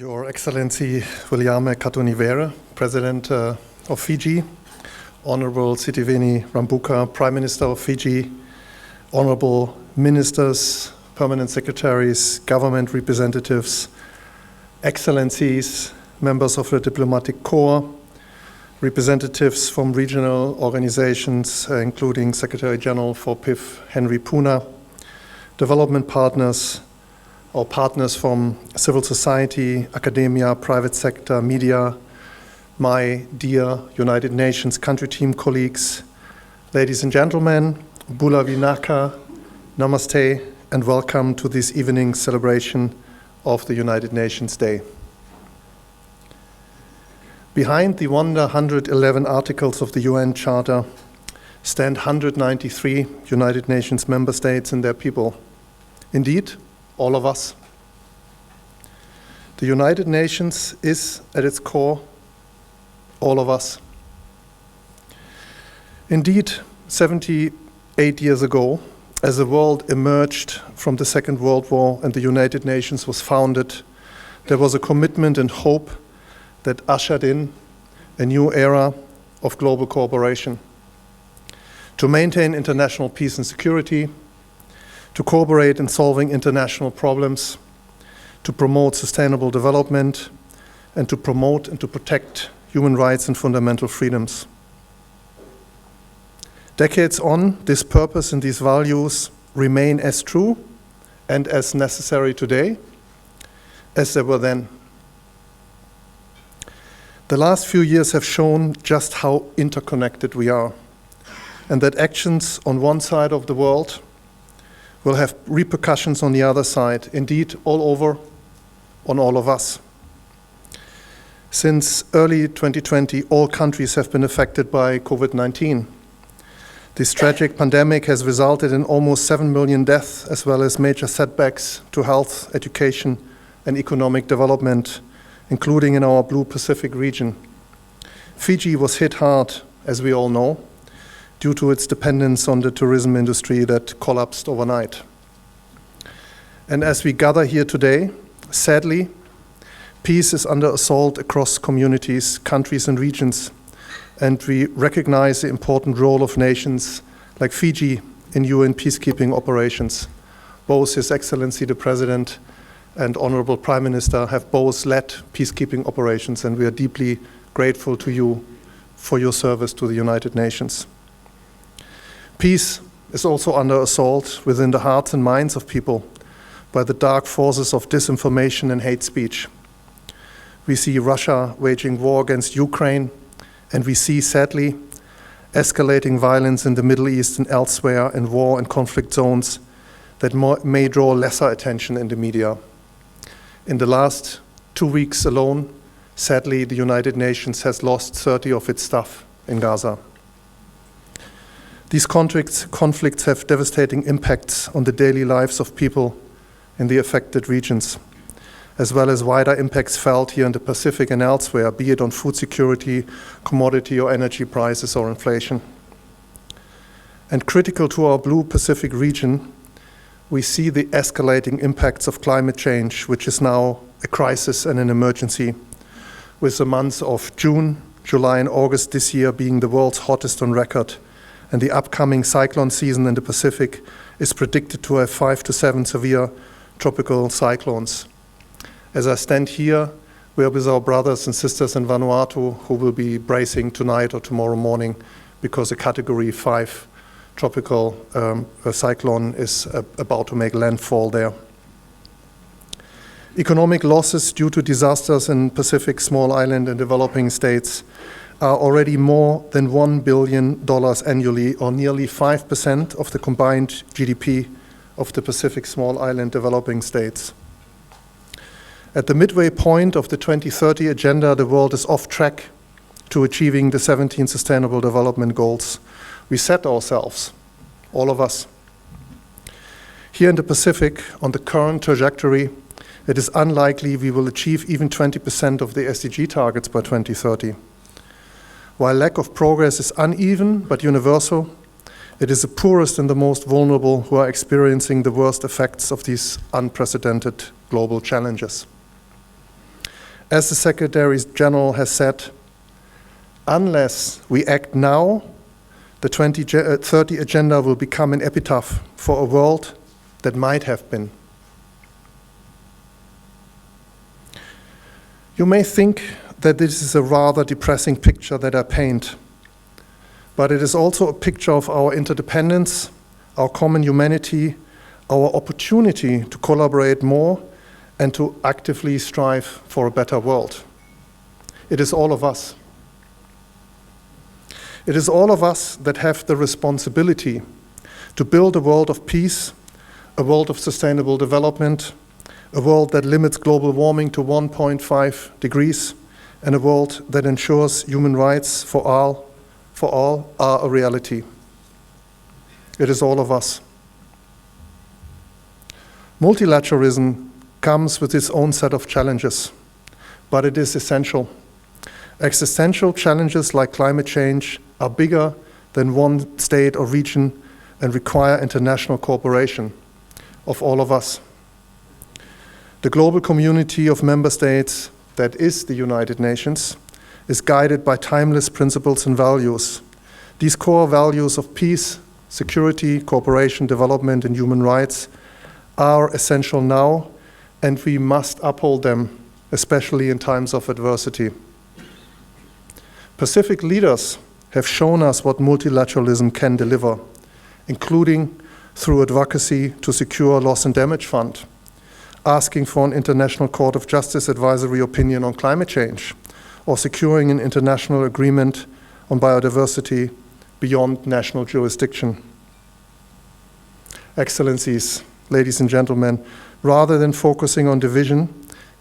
Your Excellency Wiliame Katonivere, President of Fiji, Honorable Sitiveni Rabuka, Prime Minister of Fiji, Honorable Ministers, Permanent Secretaries, Government Representatives, Excellencies, members of the Diplomatic Corps, representatives from regional organizations, including Secretary General for PIF Henry Puna, development partners, or partners from civil society, academia, private sector, media, my dear United Nations country team colleagues, ladies and gentlemen, Bula Vinaka, Namaste, and welcome to this evening's celebration of the United Nations Day. Behind the 111 articles of the UN Charter stand 193 United Nations member states and their people. Indeed, all of us. The United Nations is, at its core, all of us. Indeed, 78 years ago, as the world emerged from the Second World War and the United Nations was founded, there was a commitment and hope that ushered in a new era of global cooperation to maintain international peace and security, to cooperate in solving international problems, to promote sustainable development, and to promote and to protect human rights and fundamental freedoms. Decades on, this purpose and these values remain as true and as necessary today as they were then. The last few years have shown just how interconnected we are, and that actions on one side of the world will have repercussions on the other side, indeed all over, on all of us. Since early 2020, all countries have been affected by COVID-19. This tragic pandemic has resulted in almost 7 million deaths, as well as major setbacks to health, education, and economic development, including in our Blue Pacific region. Fiji was hit hard, as we all know, due to its dependence on the tourism industry that collapsed overnight. And as we gather here today, sadly, peace is under assault across communities, countries, and regions, and we recognize the important role of nations like Fiji in UN peacekeeping operations. Both His Excellency the President and Honorable Prime Minister have both led peacekeeping operations, and we are deeply grateful to you for your service to the United Nations. Peace is also under assault within the hearts and minds of people by the dark forces of disinformation and hate speech. We see Russia waging war against Ukraine, and we see, sadly, escalating violence in the Middle East and elsewhere in war and conflict zones that may draw lesser attention in the media. In the last 2 weeks alone, sadly, the United Nations has lost 30 of its staff in Gaza. These conflicts have devastating impacts on the daily lives of people in the affected regions, as well as wider impacts felt here in the Pacific and elsewhere, be it on food security, commodity or energy prices, or inflation. And critical to our Blue Pacific region, we see the escalating impacts of climate change, which is now a crisis and an emergency, with the months of June, July, and August this year being the world's hottest on record. And the upcoming cyclone season in the Pacific is predicted to have 5 to 7 severe tropical cyclones. As I stand here, we are with our brothers and sisters in Vanuatu who will be bracing tonight or tomorrow morning because a Category 5 tropical cyclone is about to make landfall there. Economic losses due to disasters in Pacific, small island, and developing states are already more than $1 billion annually, or nearly 5% of the combined GDP of the Pacific small island developing states. At the midway point of the 2030 agenda, the world is off track to achieving the 17 Sustainable Development Goals we set ourselves, all of us. Here in the Pacific, on the current trajectory, it is unlikely we will achieve even 20% of the SDG targets by 2030. While lack of progress is uneven but universal, it is the poorest and the most vulnerable who are experiencing the worst effects of these unprecedented global challenges. As the Secretary General has said, unless we act now, the 2030 Agenda will become an epitaph for a world that might have been. You may think that this is a rather depressing picture that I paint, but it is also a picture of our interdependence, our common humanity, our opportunity to collaborate more and to actively strive for a better world. It is all of us. It is all of us that have the responsibility to build a world of peace, a world of sustainable development, a world that limits global warming to 1.5 degrees, and a world that ensures human rights for all are a reality. It is all of us. Multilateralism comes with its own set of challenges, but it is essential. Existential challenges like climate change are bigger than one state or region and require international cooperation of all of us. The global community of member states, that is the United Nations, is guided by timeless principles and values. These core values of peace, security, cooperation, development, and human rights are essential now, and we must uphold them, especially in times of adversity. Pacific leaders have shown us what multilateralism can deliver, including through advocacy to secure a loss and damage fund, asking for an International Court of Justice advisory opinion on climate change, or securing an international agreement on biodiversity beyond national jurisdiction. Excellencies, ladies and gentlemen, rather than focusing on division,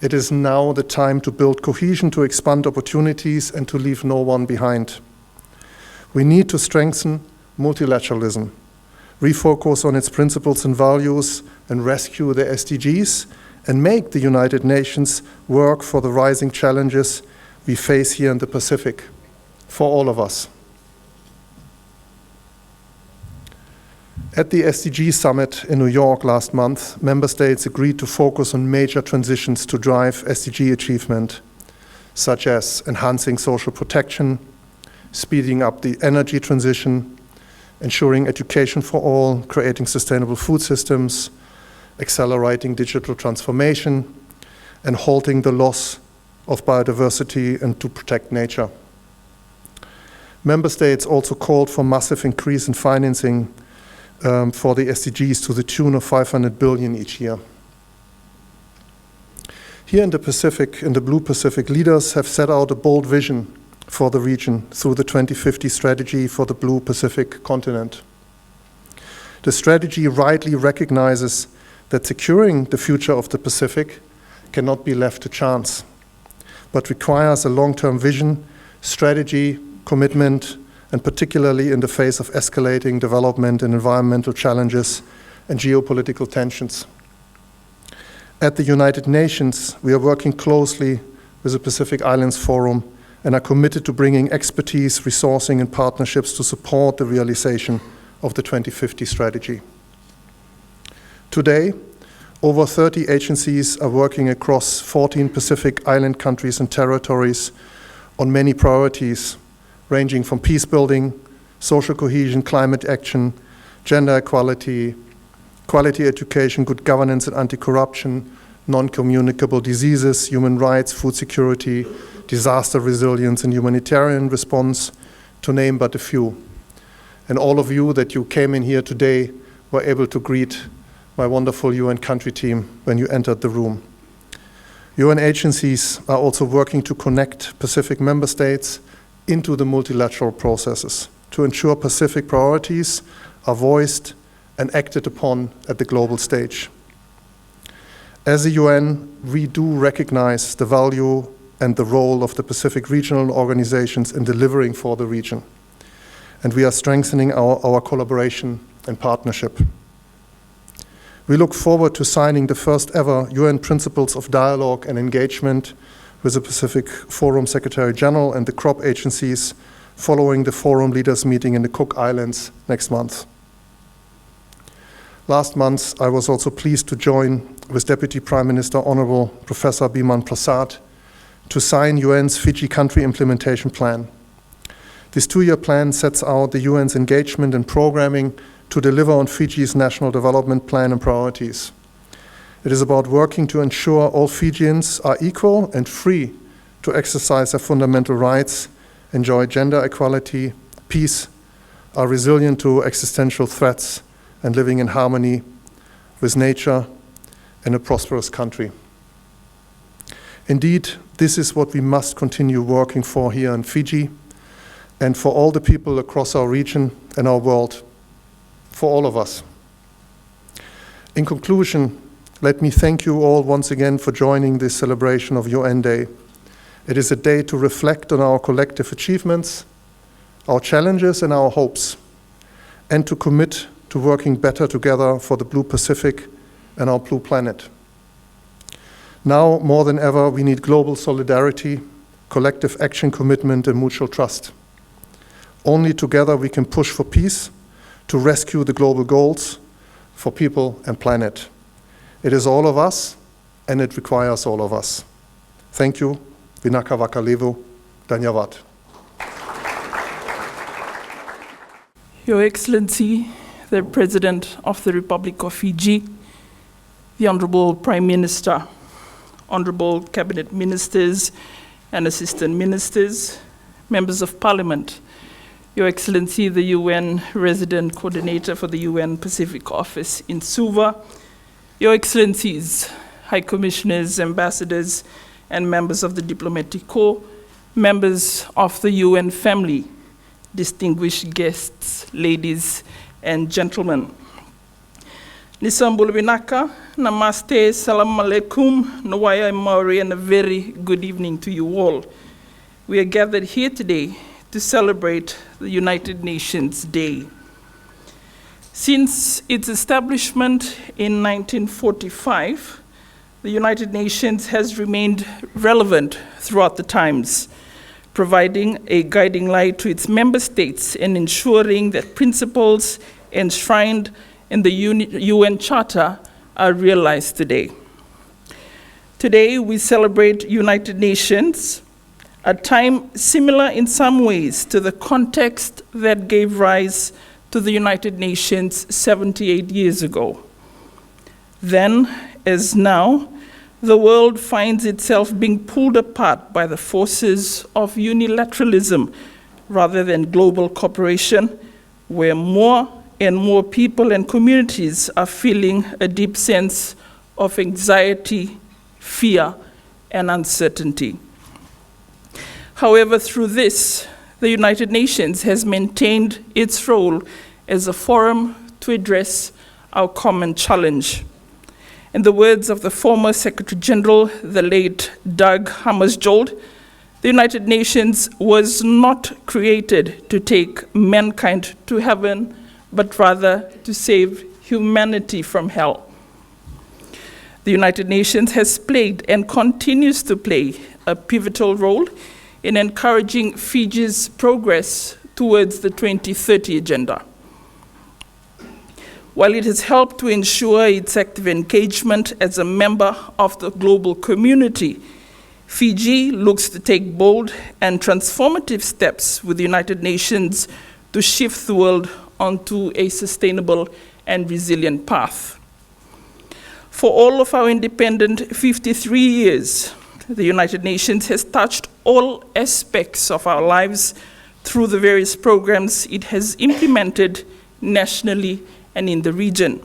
it is now the time to build cohesion, to expand opportunities, and to leave no one behind. We need to strengthen multilateralism, refocus on its principles and values, and rescue the SDGs, and make the United Nations work for the rising challenges we face here in the Pacific, for all of us. At the SDG Summit in New York last month, member states agreed to focus on major transitions to drive SDG achievement, such as enhancing social protection, speeding up the energy transition, ensuring education for all, creating sustainable food systems, accelerating digital transformation, and halting the loss of biodiversity and to protect nature. Member states also called for massive increase in financing for the SDGs to the tune of 500 billion each year. Here in the Pacific, in the Blue Pacific, leaders have set out a bold vision for the region through the 2050 strategy for the Blue Pacific continent. The strategy rightly recognizes that securing the future of the Pacific cannot be left to chance, but requires a long-term vision, strategy, commitment, and particularly in the face of escalating development and environmental challenges and geopolitical tensions. At the United Nations, we are working closely with the Pacific Islands Forum and are committed to bringing expertise, resourcing, and partnerships to support the realization of the 2050 strategy. Today, over 30 agencies are working across 14 Pacific Island countries and territories on many priorities, ranging from peace building, social cohesion, climate action, gender equality, quality education, good governance and anti-corruption, non-communicable diseases, human rights, food security, disaster resilience and humanitarian response, to name but a few. And all of you that you came in here today were able to greet my wonderful UN country team when you entered the room. UN agencies are also working to connect Pacific member states into the multilateral processes to ensure Pacific priorities are voiced and acted upon at the global stage. As the UN, we do recognize the value and the role of the Pacific regional organizations in delivering for the region, and we are strengthening our collaboration and partnership. We look forward to signing the first ever UN Principles of Dialogue and Engagement with the Pacific Forum Secretary General and the CROP agencies following the Forum Leaders meeting in the Cook Islands next month. Last month, I was also pleased to join with Deputy Prime Minister Honorable Professor Biman Prasad to sign UN's Fiji Country Implementation Plan. This 2-year plan sets out the UN's engagement and programming to deliver on Fiji's National Development Plan and priorities. It is about working to ensure all Fijians are equal and free to exercise their fundamental rights, enjoy gender equality, peace, are resilient to existential threats, and living in harmony with nature in a prosperous country. Indeed, this is what we must continue working for here in Fiji and for all the people across our region and our world, for all of us. In conclusion, let me thank you all once again for joining this celebration of UN Day. It is a day to reflect on our collective achievements, our challenges and our hopes, and to commit to working better together for the Blue Pacific and our blue planet. Now, more than ever, we need global solidarity, collective action commitment, and mutual trust. Only together we can push for peace, to rescue the global goals for people and planet. It is all of us, and it requires all of us. Thank you. Vinaka Vakalevu. Dhanyavad. Your Excellency, the President of the Republic of Fiji, the Honorable Prime Minister, Honorable Cabinet Ministers and Assistant Ministers, Members of Parliament, Your Excellency, the UN Resident Coordinator for the UN Pacific Office in Suva, Your Excellencies, High Commissioners, Ambassadors, and members of the Diplomatic Corps, members of the UN family, distinguished guests, ladies and gentlemen. Nisambulu Vinaka, Namaste, Salam Alaikum, Nawaya Maori, and a very good evening to you all. We are gathered here today to celebrate the United Nations Day. Since its establishment in 1945, the United Nations has remained relevant throughout the times, providing a guiding light to its member states and ensuring that principles enshrined in the UN Charter are realized today. Today, we celebrate United Nations, a time similar in some ways to the context that gave rise to the United Nations 78 years ago. Then, as now, the world finds itself being pulled apart by the forces of unilateralism rather than global cooperation, where more and more people and communities are feeling a deep sense of anxiety, fear, and uncertainty. However, through this, the United Nations has maintained its role as a forum to address our common challenge. In the words of the former Secretary General, the late Dag Hammarskjöld, the United Nations was not created to take mankind to heaven, but rather to save humanity from hell. The United Nations has played and continues to play a pivotal role in encouraging Fiji's progress towards the 2030 agenda. While it has helped to ensure its active engagement as a member of the global community, Fiji looks to take bold and transformative steps with the United Nations to shift the world onto a sustainable and resilient path. For all of our independent 53 years, the United Nations has touched all aspects of our lives through the various programs it has implemented nationally and in the region.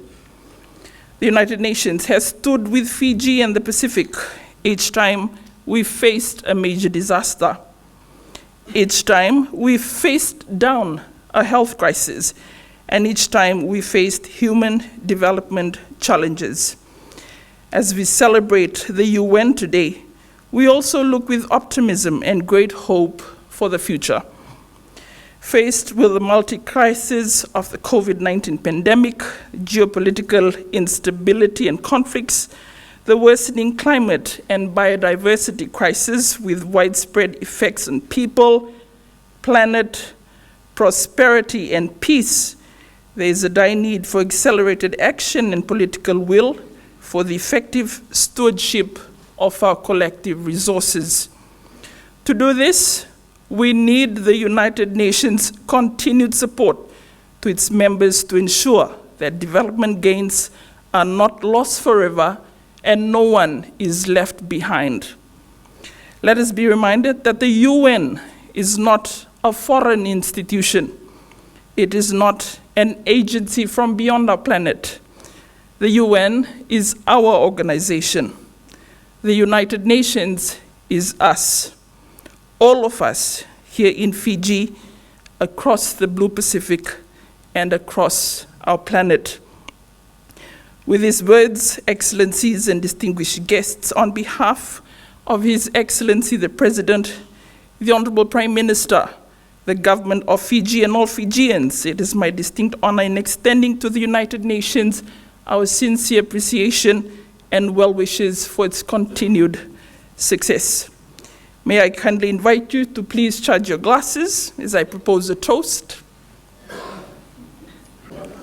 The United Nations has stood with Fiji and the Pacific each time we faced a major disaster. Each time we faced down a health crisis, and each time we faced human development challenges. As we celebrate the UN today, we also look with optimism and great hope for the future. Faced with the multi-crisis of the COVID-19 pandemic, geopolitical instability and conflicts, the worsening climate and biodiversity crisis with widespread effects on people, planet, prosperity, and peace, there is a dire need for accelerated action and political will for the effective stewardship of our collective resources. To do this, we need the United Nations' continued support to its members to ensure that development gains are not lost forever and no one is left behind. Let us be reminded that the UN is not a foreign institution. It is not an agency from beyond our planet. The UN is our organization. The United Nations is us. All of us here in Fiji, across the Blue Pacific, and across our planet. With these words, Excellencies and distinguished guests, on behalf of His Excellency the President, the Honorable Prime Minister, the government of Fiji, and all Fijians, it is my distinct honor in extending to the United Nations our sincere appreciation and well wishes for its continued success. May I kindly invite you to please charge your glasses as I propose a toast.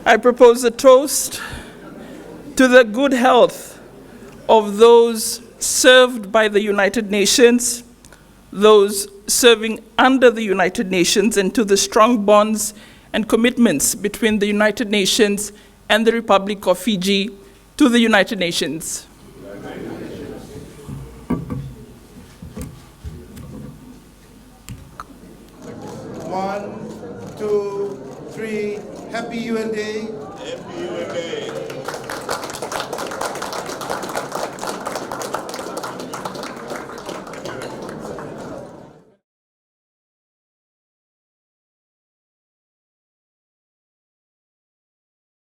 I propose a toast to the good health of those served by the United Nations, those serving under the United Nations, and to the strong bonds and commitments between the United Nations and the Republic of Fiji, to the United Nations. One, two, three. Happy UN Day. Happy UN Day.